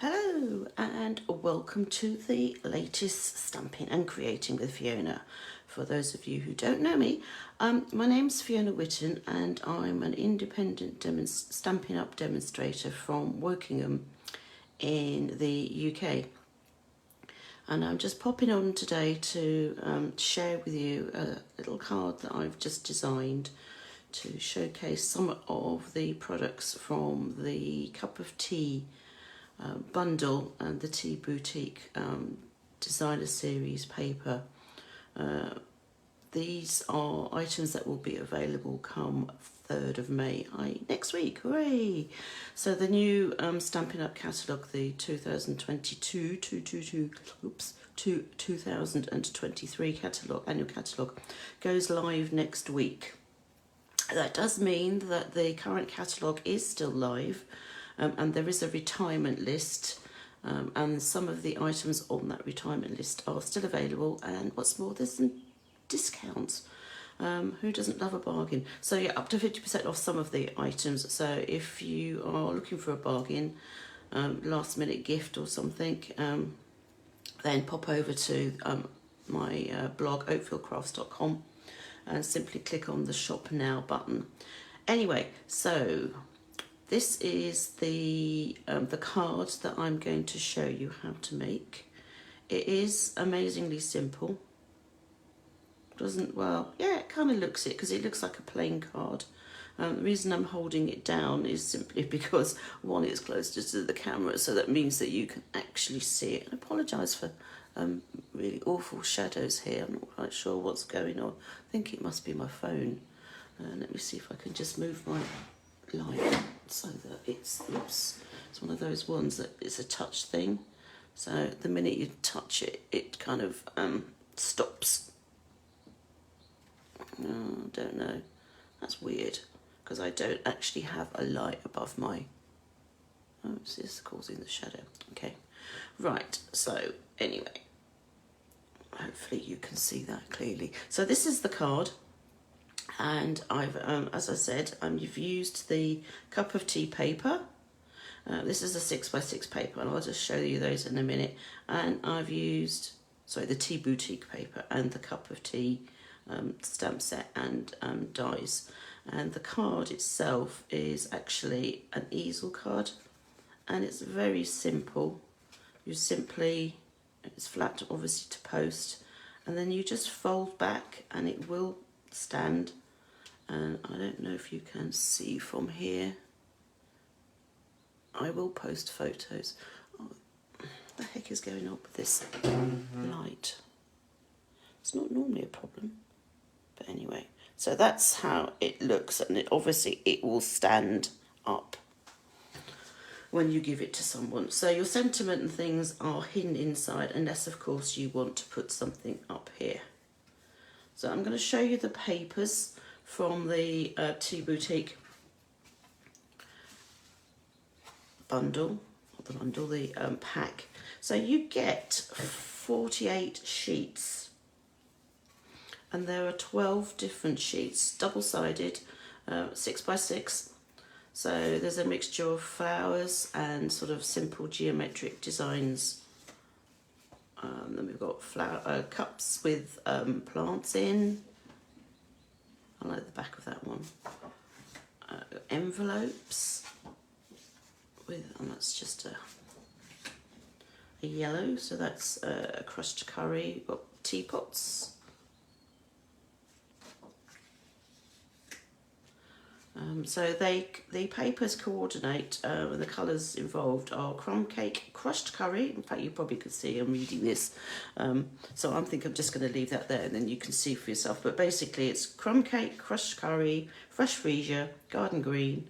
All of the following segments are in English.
Hello and welcome to the latest Stamping and Creating with Fiona. For those of you who don't know me, my name's Fiona Whitten and I'm an independent Stampin' Up demonstrator from Wokingham in the UK. And I'm just popping on today to share with you a little card that I've just designed to showcase some of the products from the Cup of Tea bundle and the Tea Boutique designer series paper. These are items that will be available come 3rd of May, next week, hooray! So the new Stampin' Up catalogue, the 2022 to 2023 catalogue, annual catalogue, goes live next week. That does mean that the current catalogue is still live, and there is a retirement list, and some of the items on that retirement list are still available, and what's more, there's some discounts. Who doesn't love a bargain? So yeah, up to 50% off some of the items. So if you are looking for a bargain, last minute gift or something, then pop over to my blog oakfieldcrafts.com and simply click on the shop now button. Anyway, so this is the card that I'm going to show you how to make. It is amazingly simple. Well, yeah, it kind of looks it because it looks like a plain card. The reason I'm holding it down is simply because one, it's closer to the camera, so that means that you can actually see it. I apologise for really awful shadows here. I'm not quite sure what's going on. I think it must be my phone. Let me see if I can just move my light so that it's one of those ones that it's a touch thing. So the minute you touch it, it kind of stops. Oh, I don't know. That's weird because I don't actually have a light above my. Oh, this is causing the shadow. Okay, right. So anyway, hopefully you can see that clearly. So this is the card, and I've, as I said, you've used the Cup of Tea paper. This is a 6x6 paper, and I'll just show you those in a minute. And I've used, the Tea Boutique paper and the Cup of Tea stamp set and dies. And the card itself is actually an easel card, and it's very simple. It's flat obviously to post, and then you just fold back and it will stand. And I don't know if you can see from here. I will post photos. Oh, what the heck is going on with this light? It's not normally a problem. But anyway, so that's how it looks, and obviously it will stand up when you give it to someone. So your sentiment and things are hidden inside, unless of course you want to put something up here. So I'm going to show you the papers from the Tea Boutique the pack. So you get 48 sheets. And there are 12 different sheets, double-sided, 6x6. So there's a mixture of flowers and sort of simple geometric designs. Then we've got cups with plants in. I like the back of that one. Envelopes and that's just a yellow. So that's a crushed curry. We've got teapots. So the papers coordinate, the colours involved are crumb cake, crushed curry. In fact, you probably could see I'm reading this. So I'm just going to leave that there and then you can see for yourself. But basically it's crumb cake, crushed curry, fresh freesia, garden green,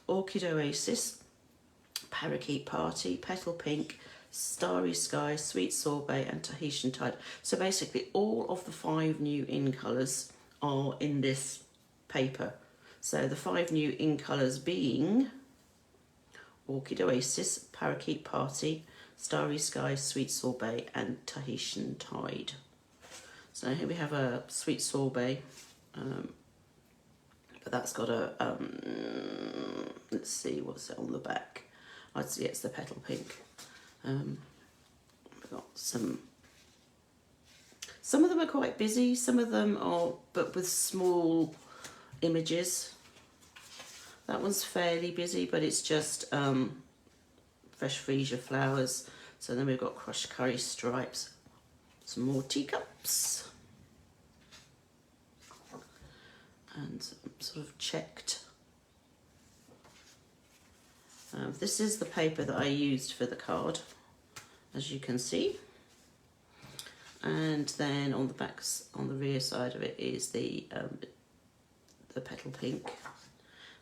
orchid oasis, parakeet party, petal pink, starry sky, sweet sorbet and Tahitian tide. So basically all of the 5 new in colours are in this paper. So the 5 new in colours being Orchid Oasis, Parakeet Party, Starry Sky, Sweet Sorbet and Tahitian Tide. So here we have a Sweet Sorbet, but that's got a, let's see, what's it on the back? I'd say it's the petal pink. We've got some of them are quite busy, some of them are, but with small images. That one's fairly busy, but it's just fresh freesia flowers. So then we've got crushed curry stripes, some more teacups, and some sort of checked. This is the paper that I used for the card, as you can see. And then on the backs, on the rear side of it, is the petal pink.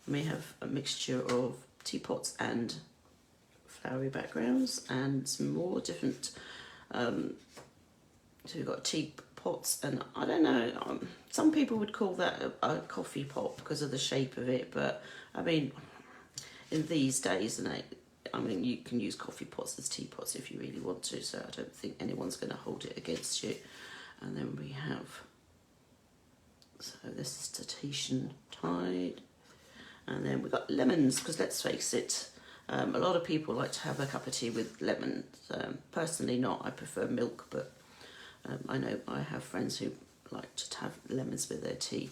And we have a mixture of teapots and flowery backgrounds, and some more different. So we've got teapots, and I don't know. Some people would call that a coffee pot because of the shape of it, but I mean, in these days, and I mean, you can use coffee pots as teapots if you really want to, so I don't think anyone's going to hold it against you. And then we have, so this is Tahitian Tide. And then we've got lemons, because let's face it, a lot of people like to have a cup of tea with lemons. Personally not, I prefer milk, but I know I have friends who like to have lemons with their tea.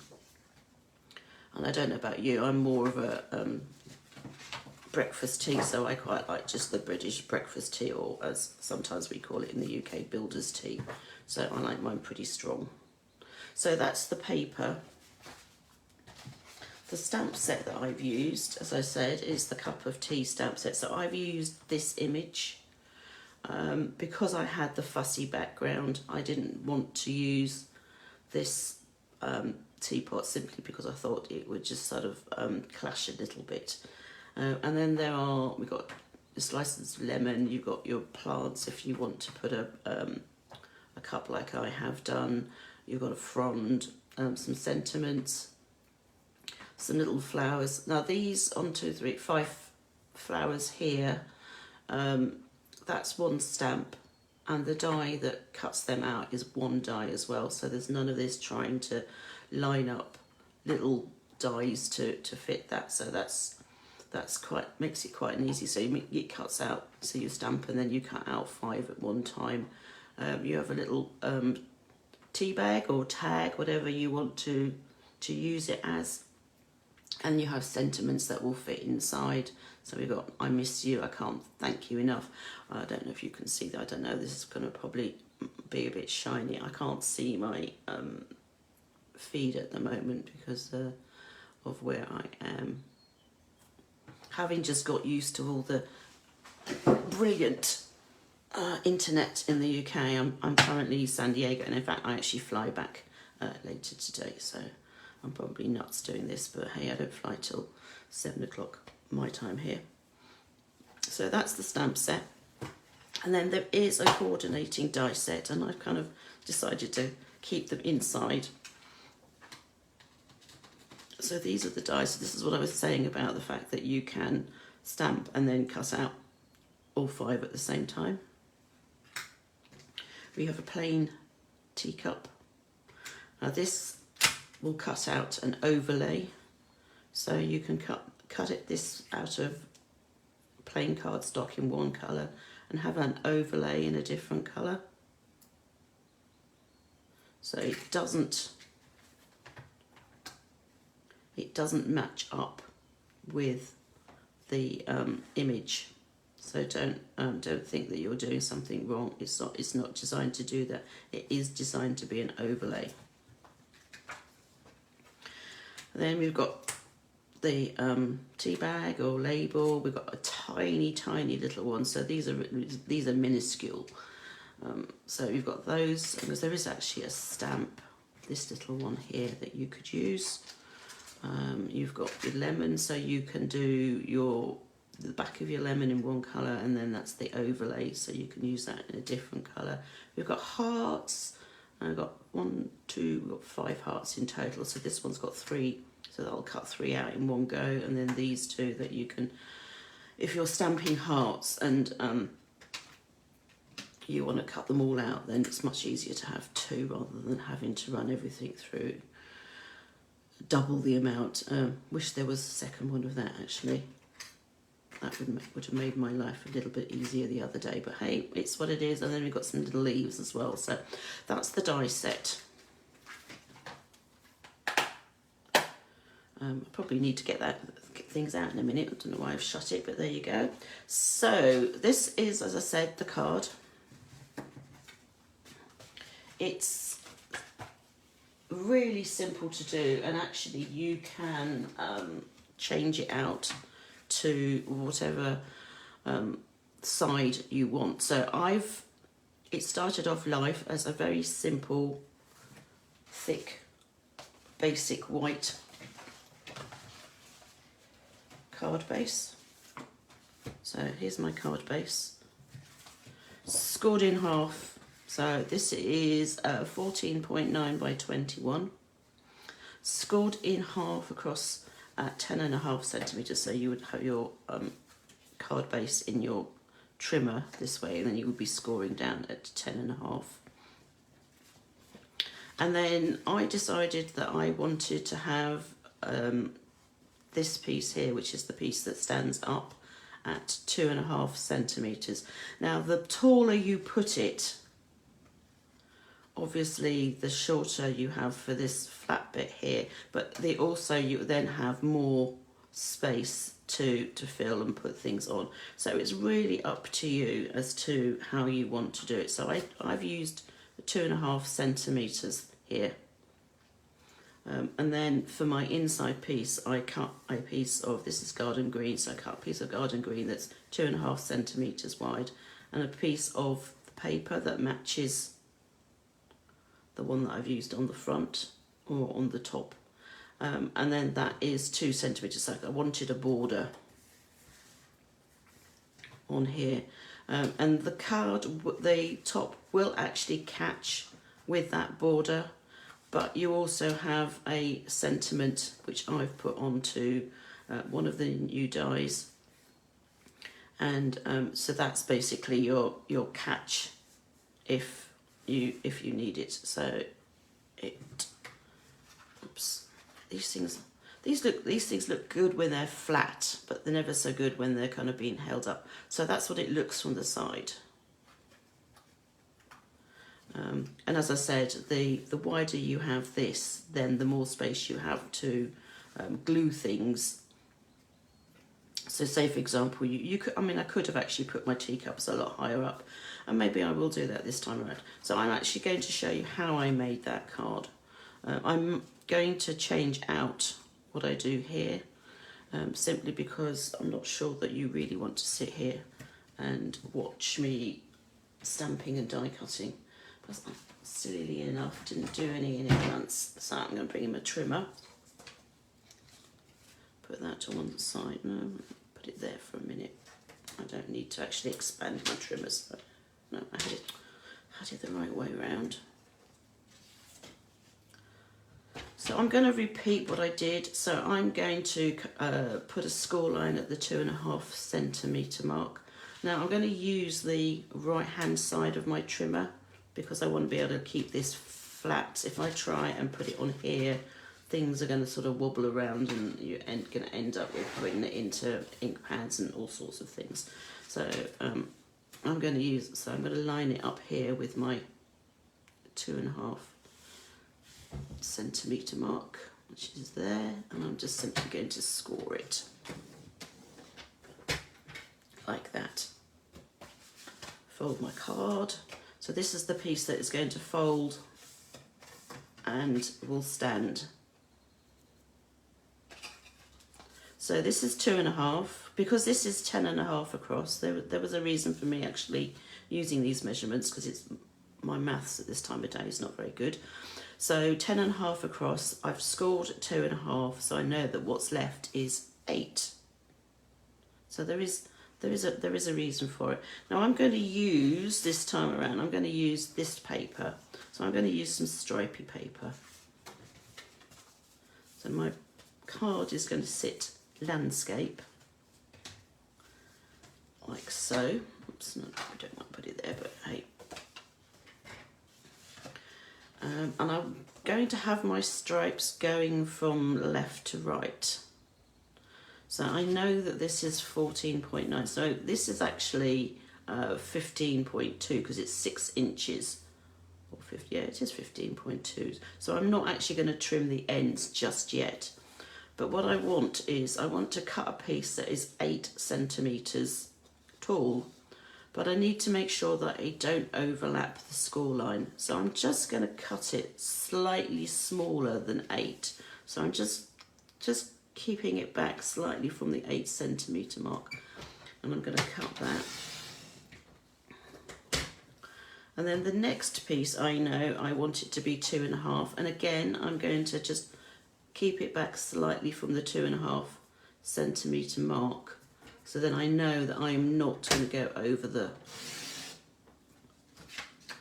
And I don't know about you, I'm more of a breakfast tea, so I quite like just the British breakfast tea, or as sometimes we call it in the UK, builder's tea. So I like mine pretty strong. So that's the paper. The stamp set that I've used, as I said, is the cup of tea stamp set. So I've used this image because I had the fussy background. I didn't want to use this teapot simply because I thought it would just sort of clash a little bit. And then we've got slices of lemon, you've got your plants if you want to put a cup like I have done, you've got a frond, some sentiments, some little flowers. Now these 5 flowers here, that's one stamp, and the die that cuts them out is one die as well, so there's none of this trying to line up little dies to fit that, so that's makes it quite an easy. So it cuts out, so you stamp and then you cut out 5 at one time. You have a little tea bag or tag, whatever you want to use it as, and you have sentiments that will fit inside. So we've got I miss you, I can't thank you enough. I don't know if you can see that, I don't know, this is going to probably be a bit shiny. I can't see my feed at the moment because of where I am. Having just got used to all the brilliant internet in the UK, I'm currently in San Diego, and in fact I actually fly back later today, so I'm probably nuts doing this, but hey, I don't fly till 7 o'clock my time here. So that's the stamp set, and then there is a coordinating die set, and I've kind of decided to keep them inside. So these are the dies. So this is what I was saying about the fact that you can stamp and then cut out all 5 at the same time. We have a plain teacup. Now this will cut out an overlay. So you can cut this out of plain cardstock in one colour and have an overlay in a different colour. So it doesn't match up with the image, so don't think that you're doing something wrong. It's not designed to do that. It is designed to be an overlay. Then we've got the tea bag or label. We've got a tiny little one, so these are minuscule. So you've got those, because there is actually a stamp, this little one here, that you could use. You've got your lemon, so you can do the back of your lemon in one colour, and then that's the overlay, so you can use that in a different colour. We've got hearts, and I've got we've got 5 hearts in total, so this one's got 3, so I'll cut 3 out in one go, and then these 2 that you can, if you're stamping hearts and you want to cut them all out, then it's much easier to have 2 rather than having to run everything through double the amount. Wish there was a second one of that actually. That would have made my life a little bit easier the other day, but hey, it's what it is. And then we've got some little leaves as well. So that's the die set. I probably need to get things out in a minute. I don't know why I've shut it, but there you go. So this is, as I said, the card. It's really simple to do, and actually you can change it out to whatever side you want. So it started off life as a very simple, thick, basic white card base. So here's my card base, scored in half. So this is 14.9 by 21, scored in half across at 10.5 centimeters. So you would have your card base in your trimmer this way, and then you would be scoring down at 10.5. And then I decided that I wanted to have this piece here, which is the piece that stands up at 2.5 centimeters. Now, the taller you put it, obviously the shorter you have for this flat bit here, but you then have more space to fill and put things on. So it's really up to you as to how you want to do it. So I've used 2.5 centimeters here. And then for my inside piece, I cut a piece of, this is garden green, so I cut a piece of garden green that's 2.5 centimeters wide, and a piece of the paper that matches the one that I've used on the front or on the top. And then that is 2 centimeters. So I wanted a border on here. And the card, the top will actually catch with that border, but you also have a sentiment which I've put onto one of the new dies, and so that's basically your catch if you need it. So these things look good when they're flat, but they're never so good when they're kind of being held up. So that's what it looks from the side. And as I said, the wider you have this, then the more space you have to glue things. So say, for example, you could, I could have actually put my teacups a lot higher up, and maybe I will do that this time around. So I'm actually going to show you how I made that card. I'm going to change out what I do here, simply because I'm not sure that you really want to sit here and watch me stamping and die cutting. But sillily enough, didn't do any in advance, so I'm going to bring in my trimmer. Put that to one side. No, put it there for a minute. I don't need to actually expand my trimmers. But no, I had it the right way around. So I'm going to repeat what I did. So I'm going to put a score line at the 2.5 centimeter mark. Now I'm going to use the right hand side of my trimmer, because I want to be able to keep this flat. If I try and put it on here, things are going to sort of wobble around, and you're going to end up with putting it into ink pads and all sorts of things. So I'm going to line it up here with my 2.5 centimeter mark, which is there, and I'm just simply going to score it like that. Fold my card. So this is the piece that is going to fold and will stand. So this is 2.5, because this is 10.5 across. There was a reason for me actually using these measurements, because it's my maths at this time of day is not very good. So 10.5 across, I've scored 2.5, so I know that what's left is 8. So there is a reason for it. Now I'm going to use, this time around, I'm going to use this paper. So I'm going to use some stripy paper. So my card is going to sit landscape, like so. Oops, no, I don't want to put it there, but hey. And I'm going to have my stripes going from left to right. So I know that this is 14.9. So this is actually 15.2 because it's 6 inches. Or 50, yeah, it is 15.2. So I'm not actually going to trim the ends just yet. But what I want is, I want to cut a piece that is 8 centimetres tall. But I need to make sure that I don't overlap the score line. So I'm just going to cut it slightly smaller than 8. So I'm just keeping it back slightly from the 8 centimetre mark. And I'm going to cut that. And then the next piece, I know I want it to be 2.5. And again, I'm going to just keep it back slightly from the 2.5 centimetre mark. So then I know that I'm not going to go over the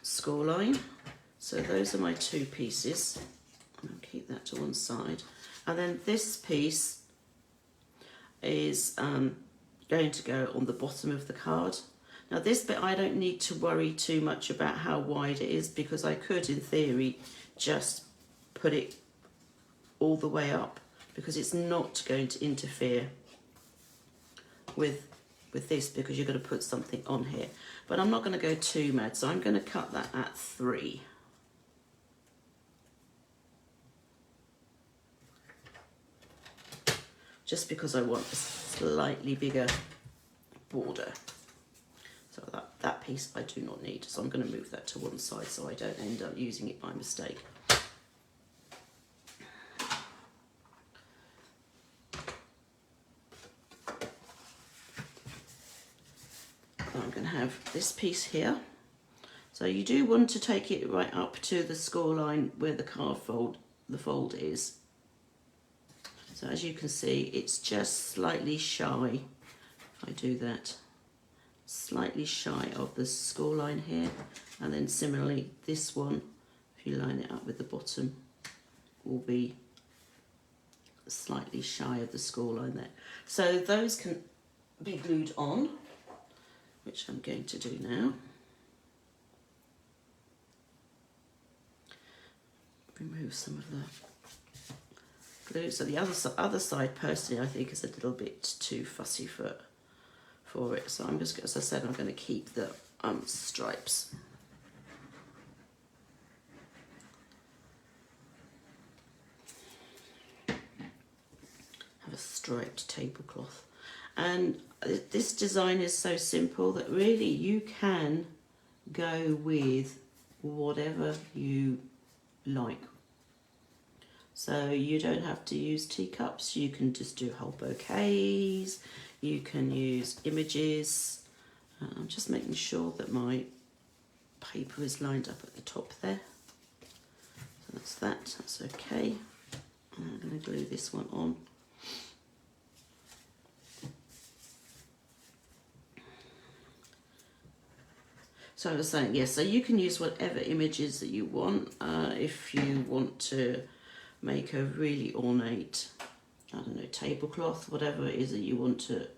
score line. So those are my 2 pieces. I'll keep that to one side. And then this piece is going to go on the bottom of the card. Now this bit I don't need to worry too much about how wide it is, because I could in theory just put it all the way up, because it's not going to interfere with this, because you're going to put something on here. But I'm not going to go too mad, so I'm going to cut that at 3. Just because I want a slightly bigger border. So that piece I do not need, so I'm going to move that to one side so I don't end up using it by mistake. I'm going to have this piece here. So you do want to take it right up to the score line where the card fold, the fold is. So as you can see, it's just slightly shy. If I do that, slightly shy of the score line here, and then similarly this one, if you line it up with the bottom, will be slightly shy of the score line there. So those can be glued on, which I'm going to do now. Remove some of the glue. So the other side, personally, I think is a little bit too fussy for it. So I'm just, as I said, I'm going to keep the stripes. Have a striped tablecloth. And this design is so simple that really you can go with whatever you like. So you don't have to use teacups, you can just do whole bouquets, you can use images. I'm just making sure that my paper is lined up at the top there. So that's okay. I'm going to glue this one on. So I was saying, yes, so you can use whatever images that you want. If you want to make a really ornate, I don't know, tablecloth, whatever it is that you want to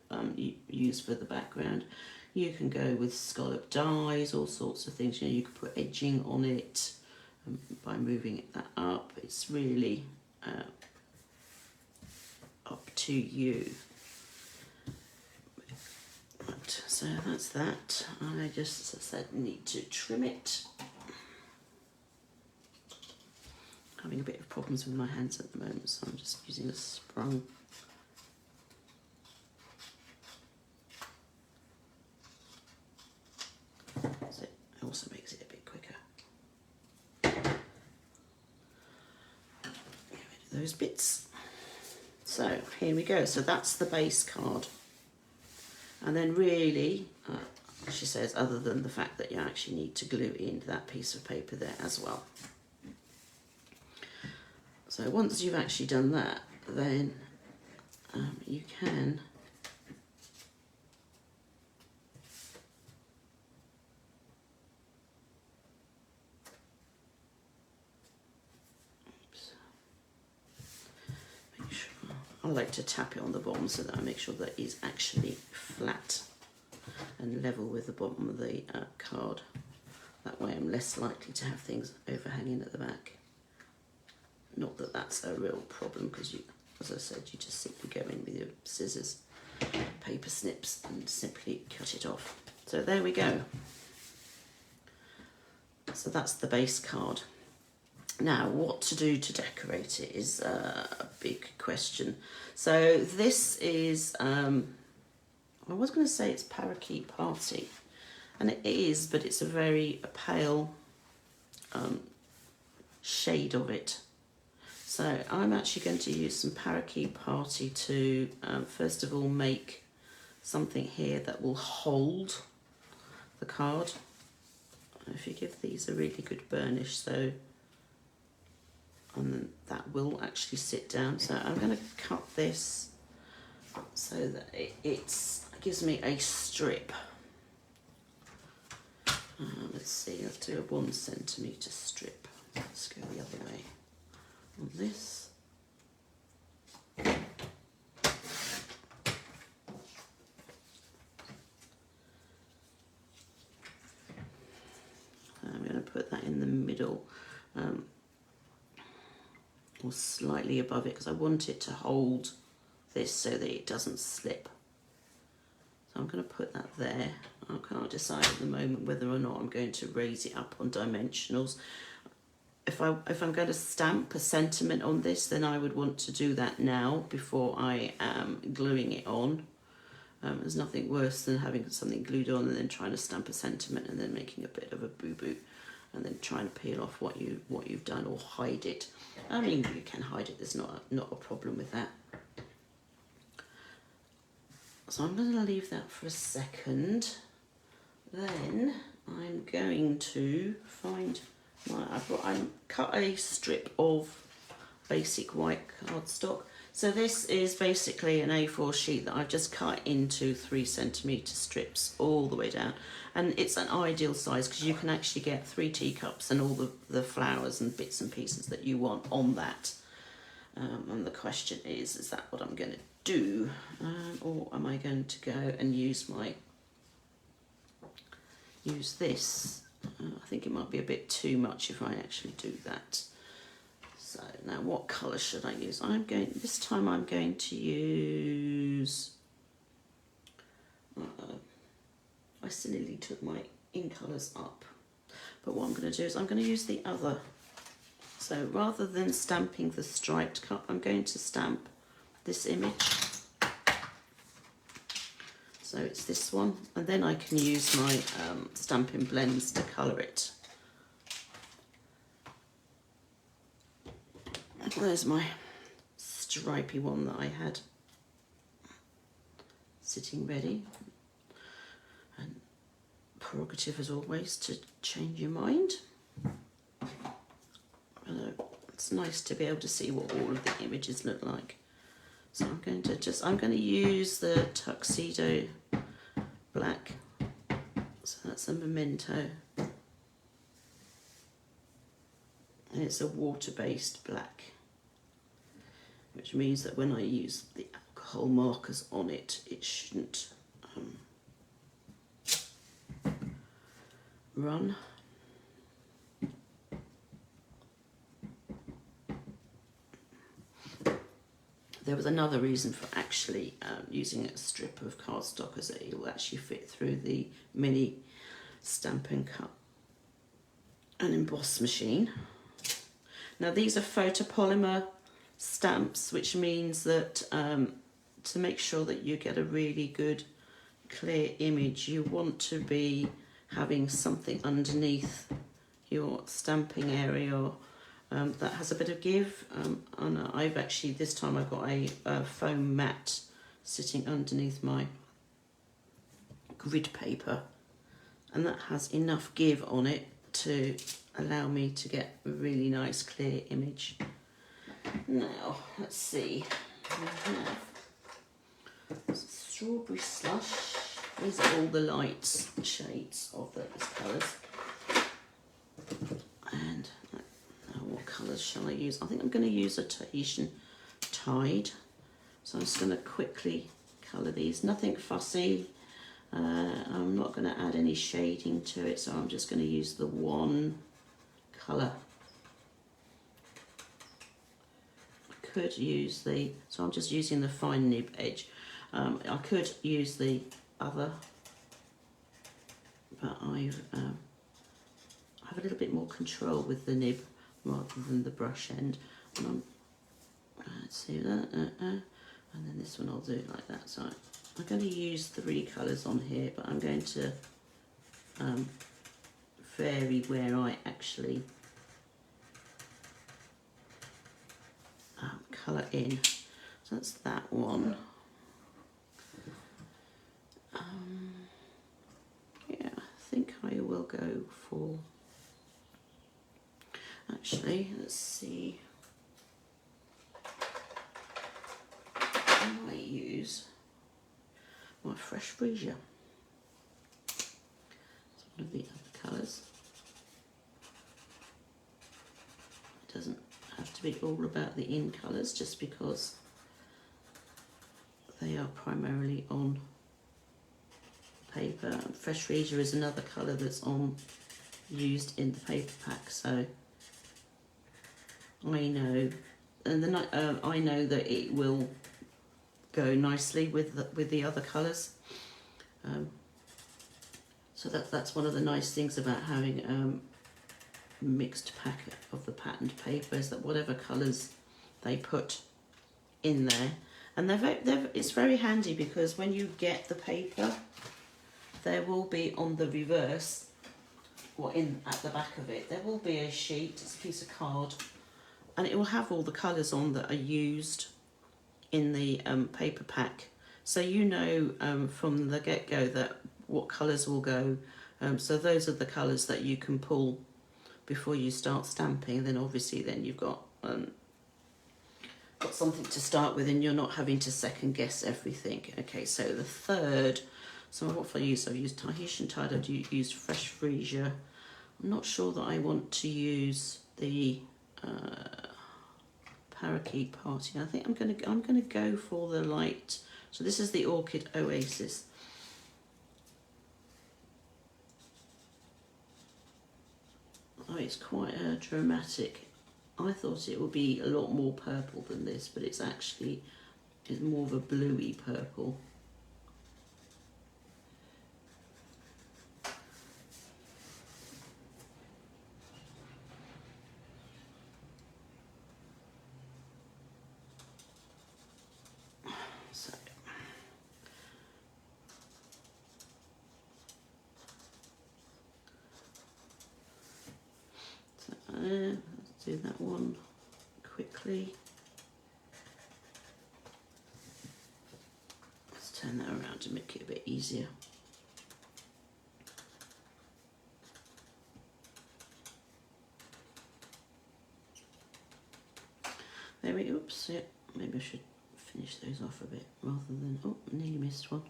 use for the background, you can go with scallop dies, all sorts of things. You know, you could put edging on it by moving that up. It's really up to you. Right, so that's that. I just, as I said, need to trim it. Having a bit of problems with my hands at the moment, so I'm just using a sprung. So it also makes it a bit quicker. Get rid of those bits. So here we go. So that's the base card. And then really, she says, other than the fact that you actually need to glue in that piece of paper there as well. So once you've actually done that, then you can make sure, I like to tap it on the bottom so that I make sure that it's actually flat and level with the bottom of the card. That way I'm less likely to have things overhanging at the back. Not that that's a real problem, because as I said, you just simply go in with your scissors, paper snips, and simply cut it off. So there we go. So that's the base card. Now, what to do to decorate it is a big question. So this is, I was going to say it's Parakeet Party, and it is, but it's a very pale shade of it. So I'm actually going to use some Parakeet Party to, first of all, make something here that will hold the card. If you give these a really good burnish, so and that will actually sit down. So I'm going to cut this so that it gives me a strip. Let's see, let's do a 1 centimetre strip. Let's go the other way on this. I'm going to put that in the middle, or slightly above it, because I want it to hold this so that it doesn't slip. So I'm going to put that there. I can't decide at the moment whether or not I'm going to raise it up on dimensionals. If I'm going to stamp a sentiment on this, then I would want to do that now before I am gluing it on. There's nothing worse than having something glued on and then trying to stamp a sentiment and then making a bit of a boo-boo and then trying to peel off what you've done or hide it. I mean, you can hide it. There's not a problem with that. So I'm going to leave that for a second. Then I'm going to find I cut a strip of basic white cardstock. So this is basically an A4 sheet that I've just cut into 3 centimetre strips all the way down. And it's an ideal size because you can actually get 3 teacups and all the flowers and bits and pieces that you want on that. And the question is that what I'm going to do? Or am I going to go and use this? I think it might be a bit too much if I actually do that. So now what colour should I use? This time I'm going to use, I silly took my ink colours up. But what I'm going to do is I'm going to use the other. So rather than stamping the striped cup, I'm going to stamp this image. So it's this one, and then I can use my Stampin' blends to colour it. There's my stripy one that I had sitting ready. And prerogative as always to change your mind. It's nice to be able to see what all of the images look like. So I'm going to use the tuxedo black. So that's a memento. And it's a water-based black, which means that when I use the alcohol markers on it, it shouldn't run. There was another reason for actually using a strip of cardstock, as it will actually fit through the mini Stampin' Cut and Emboss machine. Now these are photopolymer stamps, which means that to make sure that you get a really good clear image, you want to be having something underneath your stamping area that has a bit of give. And I've actually, this time I've got a foam mat sitting underneath my grid paper, and that has enough give on it to allow me to get a really nice clear image. Now, let's see. We have strawberry slush. These are all the light shades of those colours. And what colours shall I use? I think I'm going to use a Tahitian Tide. So I'm just going to quickly colour these. Nothing fussy. I'm not going to add any shading to it, so I'm just going to use the one colour. could use the, so I'm just using the fine nib edge. I could use the other, but I have a little bit more control with the nib rather than the brush end. And let's see that, and then this one I'll do it like that. So I'm going to use 3 colours on here, but I'm going to vary where I actually colour in. So that's that one. Yeah, I think I will go for, actually, let's see, I might use my Fresh Freesia. It's one of the other colours. It doesn't have to be all about the in colours, just because they are primarily on paper. Fresh Freesia is another colour that's used in the paper pack, so I know, and then I know that it will go nicely with the other colours. So that's one of the nice things about having a mixed pack of the patterned paper, is that whatever colours they put in there, and it's very handy, because when you get the paper, there will be on the reverse, or at the back of it, there will be a sheet, it's a piece of card, and it will have all the colours on that are used in the paper pack. So you know from the get-go that what colours will go. So those are the colours that you can pull before you start stamping. And then obviously then you've got something to start with, and you're not having to second guess everything. Okay, so the third, so what have I used? I've used Tahitian Tide, I've used Fresh Freesia. I'm not sure that I want to use the Parakeet Party. I think I'm gonna go for the light. So this is the Orchid Oasis. Oh, it's quite dramatic. I thought it would be a lot more purple than this, but it's more of a bluey purple. Let's do that one quickly. Let's turn that around to make it a bit easier. There we go. Oops, yeah, maybe I should finish those off a bit rather than, oh, nearly missed one.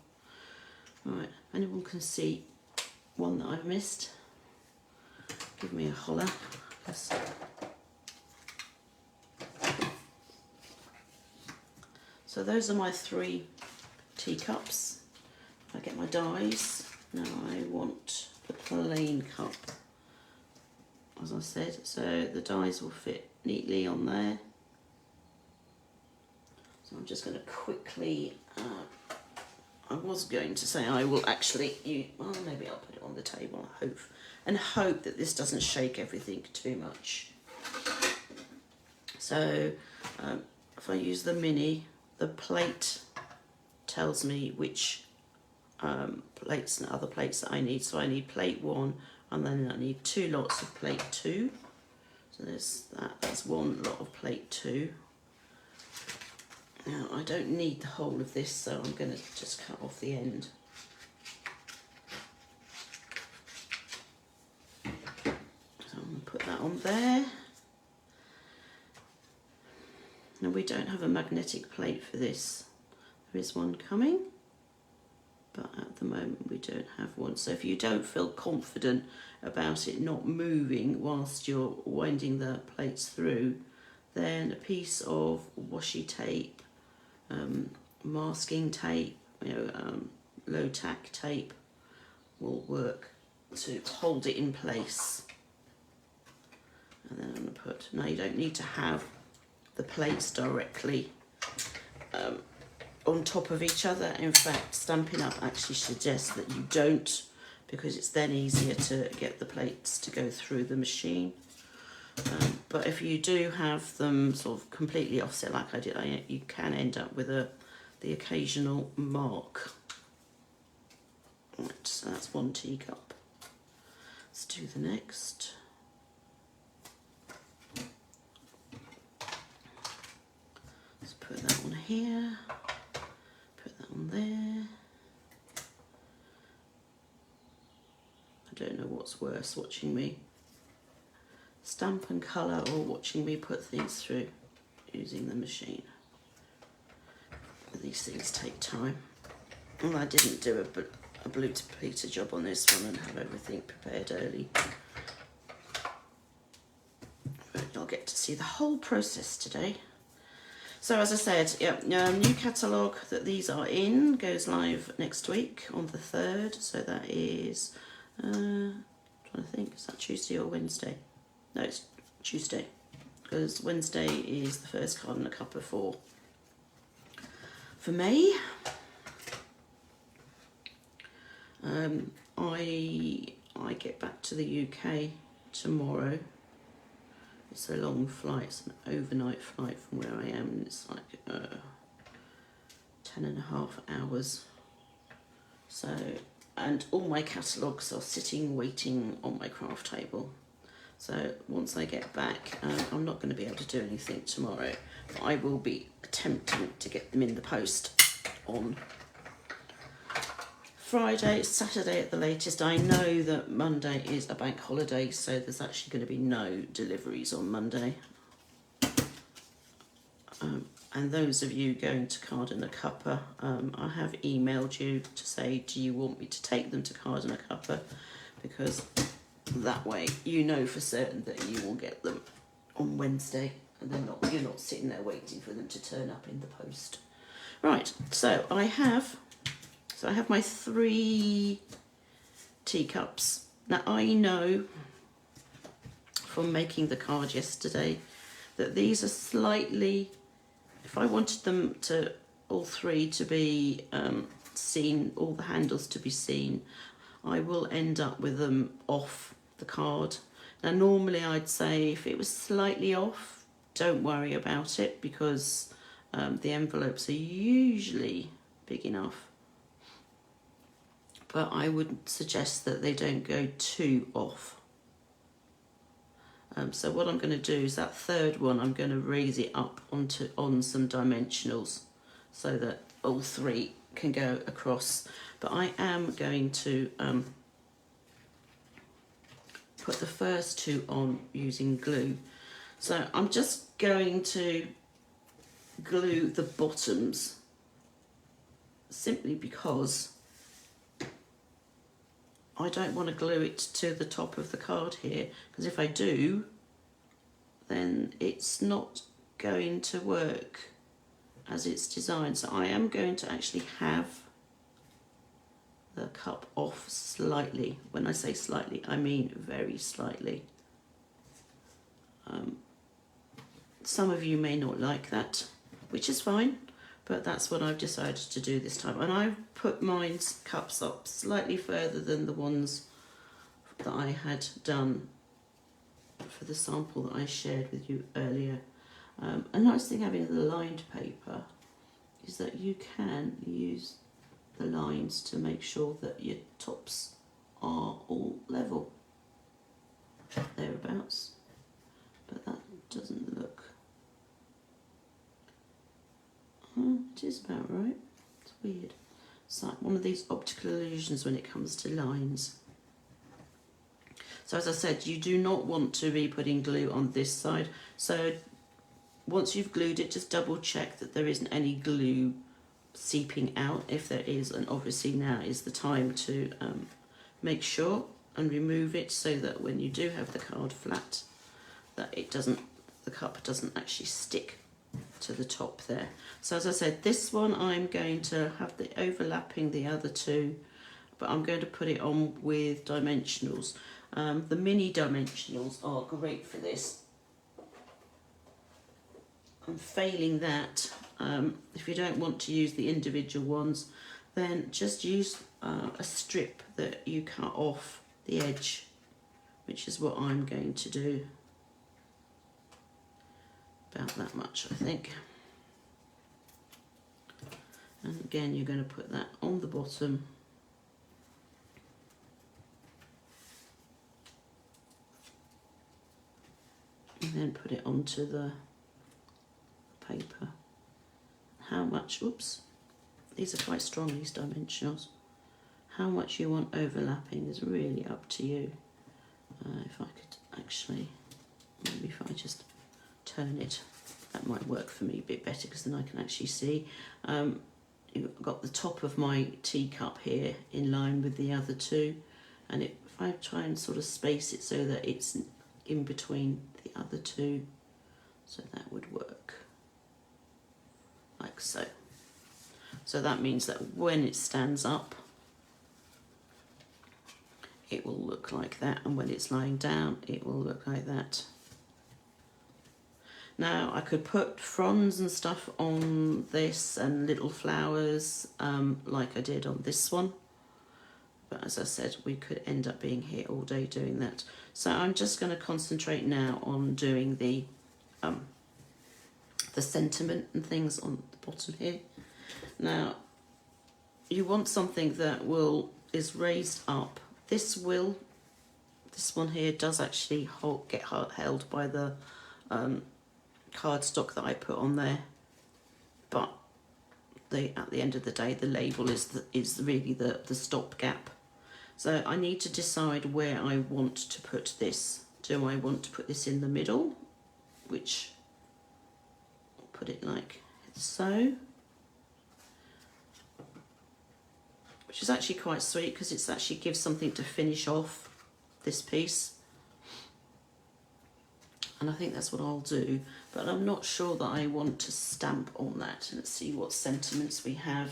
Right, anyone can see one that I've missed, give me a holler. Yes. So those are my 3 teacups. If I get my dies, now I want the plain cup, as I said, so the dies will fit neatly on there. So I'm just going to quickly, I was going to say I will actually, well, maybe I'll put it on the table, and hope that this doesn't shake everything too much. So if I use the mini, the plate tells me which plates and other plates that I need. So I need plate 1, and then I need 2 lots of plate 2. So that's 1 lot of plate 2. Now I don't need the whole of this, so I'm going to just cut off the end. So I'm going to put that on there. Now we don't have a magnetic plate for this. There is one coming, but at the moment we don't have one. So if you don't feel confident about it not moving whilst you're winding the plates through, then a piece of washi tape, masking tape, low tack tape will work to hold it in place. And then I'm going to put, now you don't need to have the plates directly on top of each other. In fact, Stampin' Up actually suggests that you don't, because it's then easier to get the plates to go through the machine. But if you do have them sort of completely offset like I did, you can end up with the occasional mark. Right, so that's one teacup. Let's do the next. Let's put that on here, put that on there. I don't know what's worse, watching me stamp and colour or watching me put things through using the machine. These things take time. Well, I didn't do a blue to Peter job on this one and have everything prepared early. But you'll get to see the whole process today. So as I said, new catalogue that these are in goes live next week on the 3rd. So that is, trying to think, is that Tuesday or Wednesday? No, it's Tuesday, because Wednesday is the first card and a cuppa for May. I get back to the UK tomorrow. It's a long flight, it's an overnight flight from where I am, and it's like 10.5 hours. So, and all my catalogues are sitting waiting on my craft table. So once I get back, I'm not going to be able to do anything tomorrow, but I will be attempting to get them in the post on Friday, Saturday at the latest. I know that Monday is a bank holiday, so there's actually going to be no deliveries on Monday. And those of you going to Card and a Cuppa, I have emailed you to say, do you want me to take them to Card and a Cuppa? Because that way you know for certain that you will get them on Wednesday, and you're not sitting there waiting for them to turn up in the post. Right, so I have my 3 teacups. Now I know from making the card yesterday that these are slightly, if I wanted them to, all 3 to be seen, all the handles to be seen, I will end up with them off the card. Now normally I'd say if it was slightly off, don't worry about it, because the envelopes are usually big enough. But I would suggest that they don't go too off. So what I'm going to do is that 3rd one, I'm going to raise it up on some dimensionals so that all 3 can go across. But I am going to put the first 2 on using glue. So I'm just going to glue the bottoms, simply because I don't want to glue it to the top of the card here, because if I do, then it's not going to work as it's designed. So I am going to actually have the cup off slightly. When I say slightly, I mean very slightly. Some of you may not like that, which is fine, but that's what I've decided to do this time. And I've put mine's cups up slightly further than the ones that I had done for the sample that I shared with you earlier. A nice thing having the lined paper is that you can use the lines to make sure that your tops are all level, thereabouts, but that doesn't look, it is about right. It's weird. It's like one of these optical illusions when it comes to lines. So as I said, you do not want to be putting glue on this side, so once you've glued it, just double check that there isn't any glue seeping out. If there is, and obviously now is the time to make sure and remove it, so that when you do have the card flat, that the cup doesn't actually stick to the top there. So as I said, this one I'm going to have the overlapping the other 2, but I'm going to put it on with dimensionals. The mini dimensionals are great for this. And failing that, if you don't want to use the individual ones, then just use a strip that you cut off the edge, which is what I'm going to do. About that much, I think. And again, you're going to put that on the bottom. And then put it onto the paper. How much, oops, these are quite strong, these dimensionals. How much you want overlapping is really up to you. If I could actually, maybe if I just turn it, that might work for me a bit better because then I can actually see. You've got the top of my teacup here in line with the other two, and if I try and sort of space it so that it's in between the other two, so that would work like so. So that means that when it stands up, it will look like that, and when it's lying down, it will look like that. Now I could put fronds and stuff on this and little flowers like I did on this one, but as I said, we could end up being here all day doing that. So I'm just going to concentrate now on doing the sentiment and things on the bottom here. Now you want something that is raised up. This one here does actually get held by the cardstock that I put on there, but at the end of the day, the label is really the stopgap. So I need to decide where I want to put this. Do I want to put this in the middle, which I'll put it like so, which is actually quite sweet because it actually gives something to finish off this piece. And I think that's what I'll do, but I'm not sure that I want to stamp on that. Let's see what sentiments we have.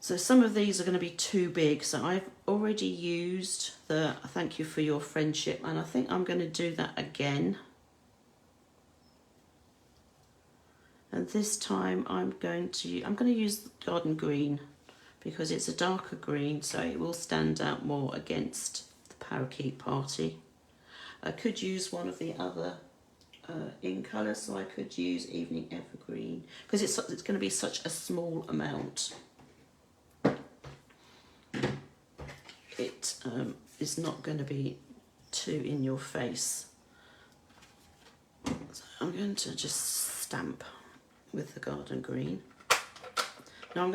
So some of these are going to be too big, so I've already used the thank you for your friendship, and I think I'm going to do that again. And this time I'm going to use garden green because it's a darker green, so it will stand out more against Parakeet Party. I could use one of the other in colour, so I could use Evening Evergreen because it's going to be such a small amount. It is not going to be too in your face. So I'm going to just stamp with the garden green. Now I'm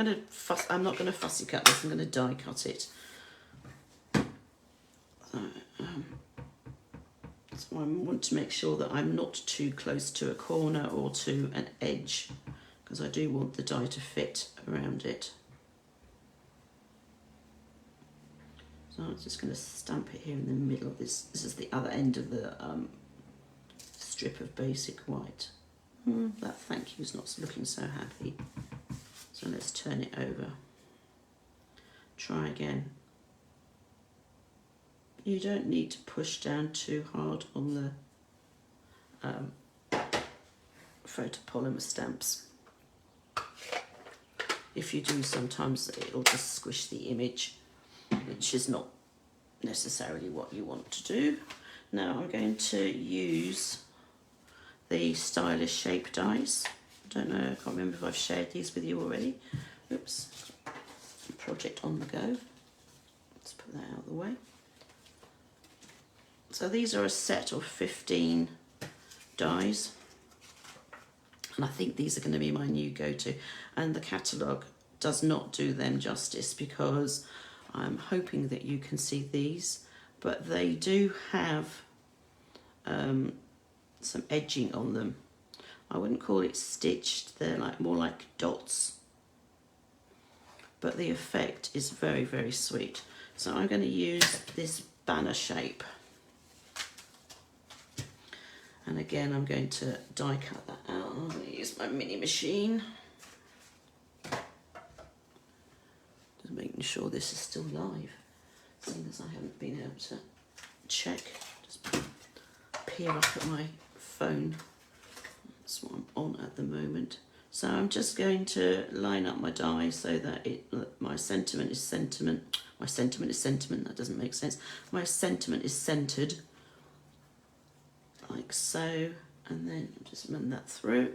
not going to fussy cut this. I'm going to die cut it. So I want to make sure that I'm not too close to a corner or to an edge, because I do want the die to fit around it. So I'm just going to stamp it here in the middle. This is the other end of the strip of basic white. That thank you's not looking so happy. So let's turn it over. Try again. You don't need to push down too hard on the photopolymer stamps. If you do, sometimes it'll just squish the image, which is not necessarily what you want to do. Now I'm going to use the stylish shape dies. I don't know, I can't remember if I've shared these with you already. Oops, project on the go. Let's put that out of the way. So these are a set of 15 dies, and I think these are going to be my new go-to, and the catalogue does not do them justice because I'm hoping that you can see these, but they do have some edging on them. I wouldn't call it stitched, they're more like dots, but the effect is very, very sweet. So I'm going to use this banner shape. And again, I'm going to die cut that out. I'm going to use my mini machine. Just making sure this is still live, seeing as I haven't been able to check. Just here up at my phone. That's what I'm on at the moment. So I'm just going to line up my die so that my sentiment is sentiment. My sentiment is sentiment, that doesn't make sense. My sentiment is centered, like so, and then just run that through.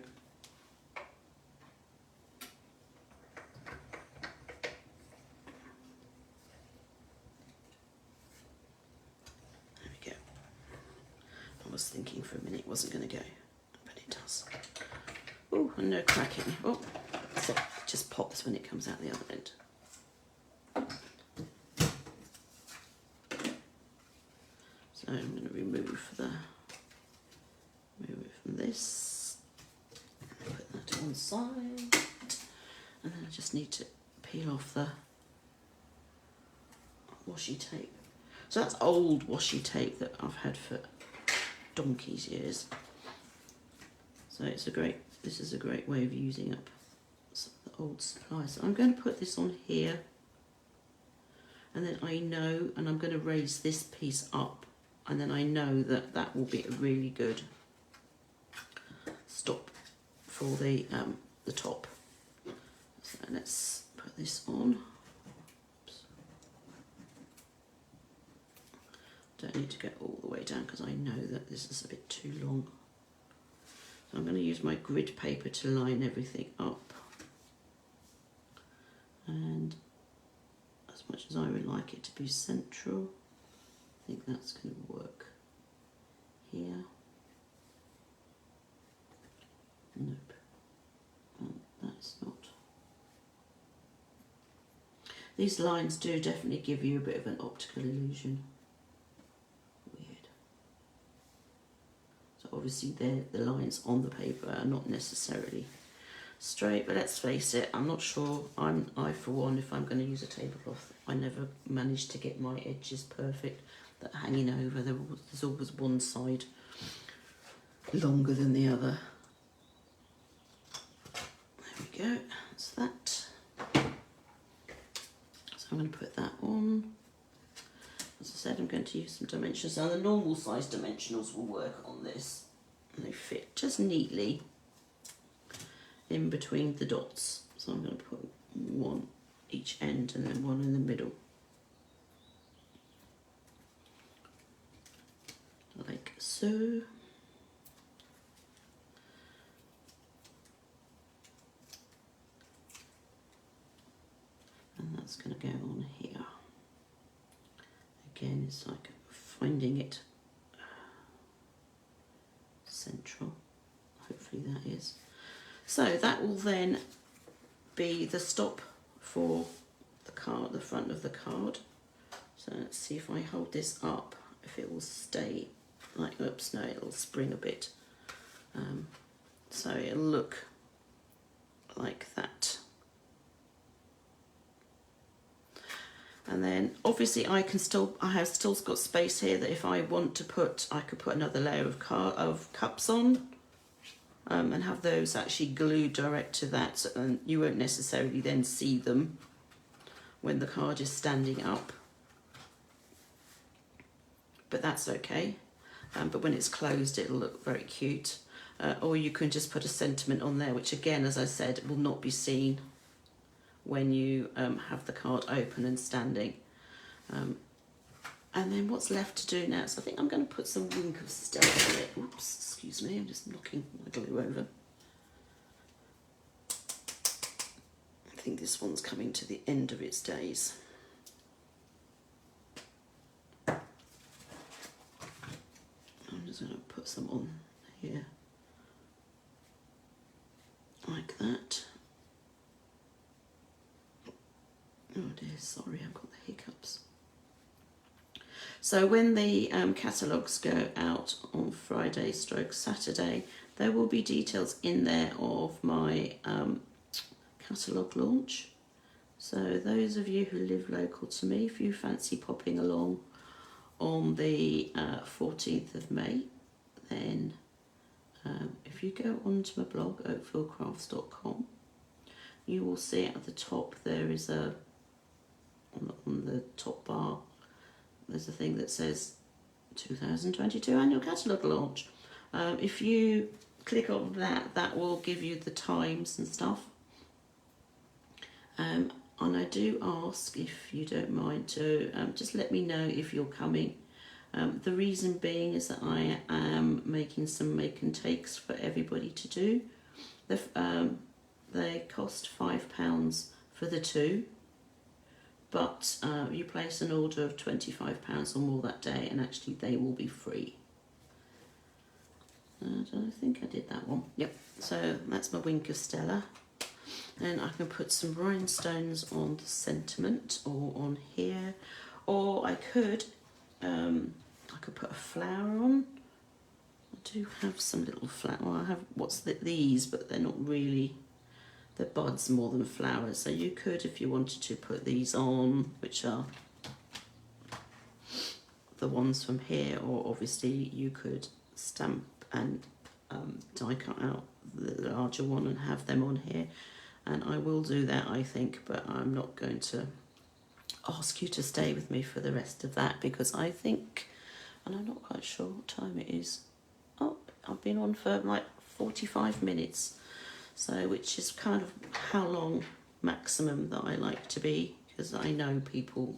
There we go. I was thinking for a minute it wasn't going to go, but it does. Oh, and no cracking. Oh, so it just pops when it comes out the other end. So I'm going to remove it from this, put that to one side, and then I just need to peel off the washi tape. So that's old washi tape that I've had for donkey's years. So this is a great way of using up some of the old supplies. So I'm going to put this on here, and then and I'm going to raise this piece up, and then I know that will be a really good stop for the top. So let's put this on. Oops. Don't need to go all the way down because I know that this is a bit too long. So I'm going to use my grid paper to line everything up. And as much as I would like it to be central, I think that's going to work here. Nope, that's not. These lines do definitely give you a bit of an optical illusion. Weird. So obviously the lines on the paper are not necessarily straight, but let's face it, I'm not sure. I for one, if I'm going to use a tablecloth, I never manage to get my edges perfect. That hanging over, there's always one side longer than the other. There we go, that's that. So I'm going to put that on. As I said, I'm going to use some dimensions. Now the normal size dimensionals will work on this. And they fit just neatly in between the dots. So I'm going to put one each end and then one in the middle. Like so. And that's going to go on here. Again, it's like finding it central. Hopefully that is. So that will then be the stop for the card, the front of the card. So let's see if I hold this up, if it will stay like, oops, no, it'll spring a bit. So it'll look like that. And then obviously I have still got space here that if I want to put, I could put another layer of cups on and have those actually glued direct to that, so, and you won't necessarily then see them when the card is standing up. But that's okay. But when it's closed, it'll look very cute. Or you can just put a sentiment on there, which again, as I said, will not be seen when you have the card open and standing. And then what's left to do now? So I think I'm going to put some Wink of Stealth on it. Oops, excuse me, I'm just knocking my glue over. I think this one's coming to the end of its days. I'm just going to put some on here, like that. Oh dear, sorry, I've got the hiccups. So when the catalogues go out on Friday / Saturday, there will be details in there of my catalogue launch. So those of you who live local to me, if you fancy popping along on the 14th of May, then if you go onto my blog, oakvillcrafts.com, you will see at the top there is on the top bar, there's a thing that says 2022 annual catalogue launch. If you click on that, that will give you the times and stuff. And I do ask, if you don't mind, to just let me know if you're coming. The reason being is that I am making some make and takes for everybody to do. They cost £5 for the two, but you place an order of £25 or more that day, and actually they will be free. I think I did that one. Yep, so that's my Wink of Stella. Then I can put some rhinestones on the sentiment or on here, or I could put a flower on. I do have some little flower. Well, I have these, but they're not really. They're buds more than flowers. So you could, if you wanted to, put these on, which are the ones from here, or obviously you could stamp and die cut out the larger one and have them on here. And I will do that, I think, but I'm not going to ask you to stay with me for the rest of that, because I think, and I'm not quite sure what time it is. Oh, I've been on for like 45 minutes, so which is kind of how long maximum that I like to be, because I know people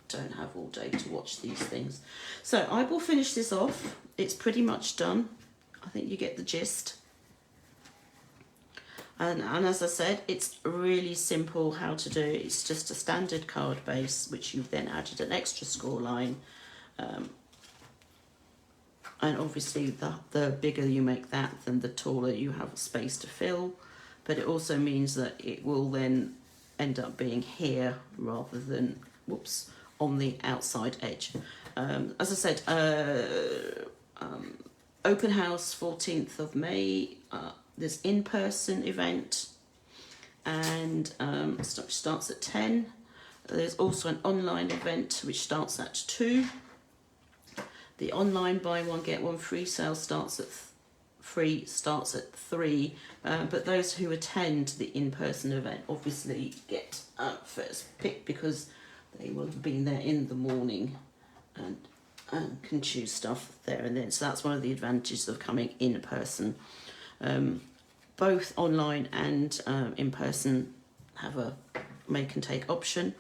don't have all day to watch these things. So I will finish this off. It's pretty much done. I think you get the gist. And as I said, it's really simple how to do. It's just a standard card base, which you've then added an extra score line. And obviously the bigger you make that, then the taller you have space to fill. But it also means that it will then end up being here rather than, whoops, on the outside edge. As I said, open house 14th of May. There's in-person event, and starts at 10. There's also an online event which starts at 2. The online buy one get one free sale starts at 3. But those who attend the in-person event obviously get first pick, because they will have been there in the morning and can choose stuff there and then. So that's one of the advantages of coming in person. Both online and in person have a make and take option.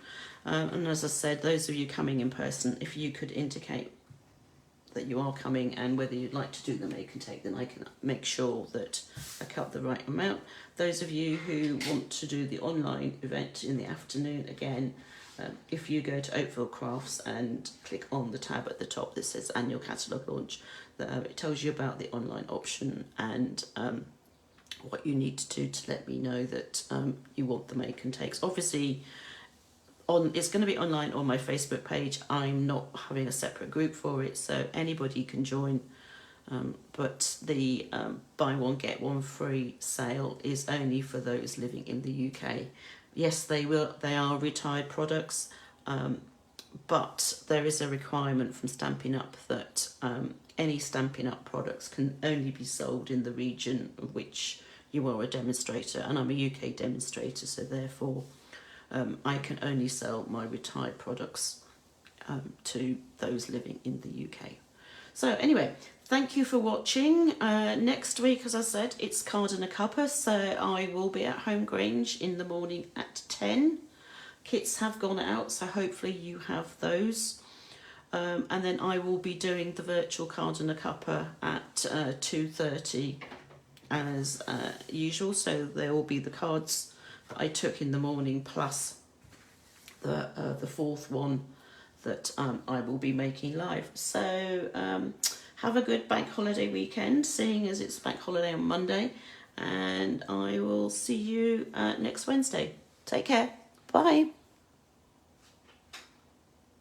And as I said, those of you coming in person, if you could indicate that you are coming and whether you'd like to do the make and take, then I can make sure that I cut the right amount. Those of you who want to do the online event in the afternoon, again, if you go to Oakville Crafts and click on the tab at the top that says Annual Catalogue Launch, it tells you about the online option and what you need to do to let me know that you want the make and takes. Obviously, it's going to be online on my Facebook page. I'm not having a separate group for it, so anybody can join. But the buy one get one free sale is only for those living in the UK. Yes, they are retired products, but there is a requirement from Stampin' Up that any Stampin' Up products can only be sold in the region of which you are a demonstrator, and I'm a UK demonstrator, so therefore I can only sell my retired products to those living in the UK. So anyway, thank you for watching. Next week, as I said, it's Card and a Cuppa, so I will be at Home Grange in the morning at 10. Kits have gone out, so hopefully you have those. And then I will be doing the virtual Card and a Cuppa at 2:30 as usual. So there will be the cards that I took in the morning plus the fourth one that I will be making live. So have a good bank holiday weekend, seeing as it's bank holiday on Monday, and I will see you next Wednesday. Take care. Bye.